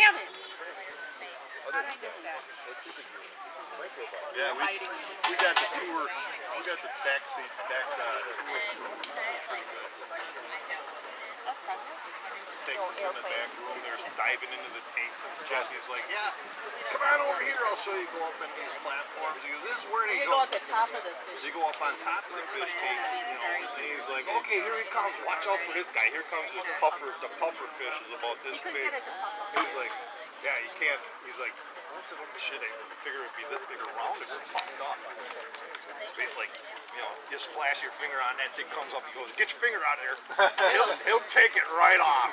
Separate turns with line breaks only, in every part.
Damn it! How did I miss that?
Yeah, we got the tour. We got the back seat, tour. Takes us in the back room. They're diving into the tanks and stuff. He's like, yeah, come on over here. I'll show you. Go up in these platforms. He goes, this is where they
go up the top of the fish.
They go up on top of the fish tanks. And he's like, okay, here he comes. Watch out for this guy. Here comes this puffer. The puffer fish is about this big. He's like, yeah, you can't. He's like, shit, I figure it'd be this big around if it's puffed up. So he's like, you splash your finger on that thing, comes up, he goes, get your finger out of there. he'll take it right off.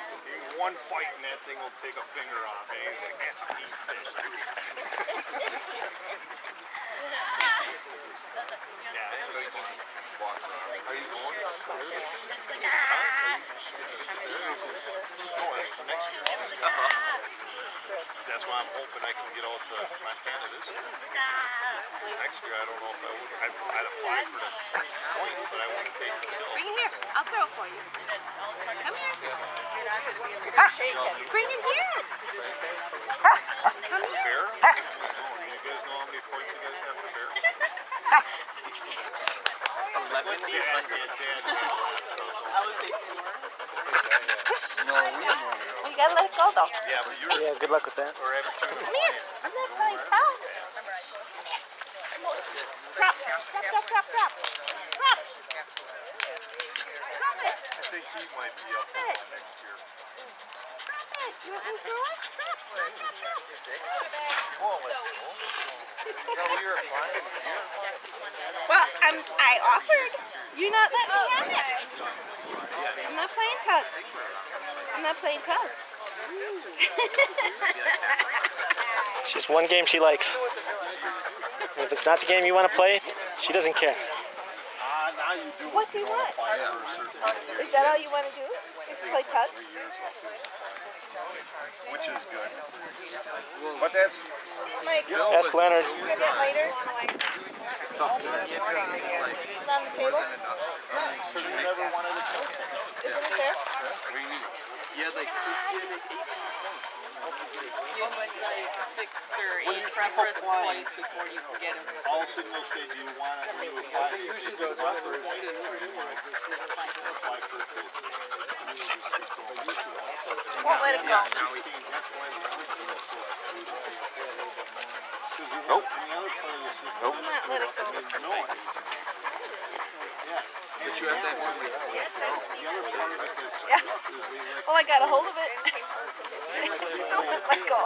One bite and that thing will take a finger off. And he's like, that's a mean fish. Yeah, so he just walks around. Are you going? No, it's next year. That's why I'm hoping I can get out to Montana this year. Next year, I don't know if I would. I'd apply for the point, but I won't take the hill.
Bring it here. I'll throw it for you. Come here. Bring it here. Come here.
Bear? You guys know how many points you guys have for bear? 11.
No, we have more.
You gotta let it go though.
Yeah, but you're.
Yeah, good luck with that.
Or every two.
Come here. I'm not playing tough. Drop. Drop. Drop it.
I think he might be up for one next year.
Drop it. You want me to throw it? Drop.
6? Whoa, no, we were applying.
Well, I offered. You not letting me have it. I'm not playing tug.
It's just one game she likes. And if it's not the game you want to play, she doesn't care.
Now you do.
What do you want? Is that all you want to do? Is play tug?
Which is good. But that's.
Mike,
Ask Leonard.
can I get later? Is it on the table?
You never wanted to kill him.
Isn't it there?
You had like 2
You would say 6 or 8 preference points before you can get them.
All signals say, do you want it when you apply? You say, do you want for a point? Apply for a point.
Won't let it go.
Nope.
Will not let it go.
But you have to have somebody else.
Yeah. Well, I got a hold of it. Still won't let go.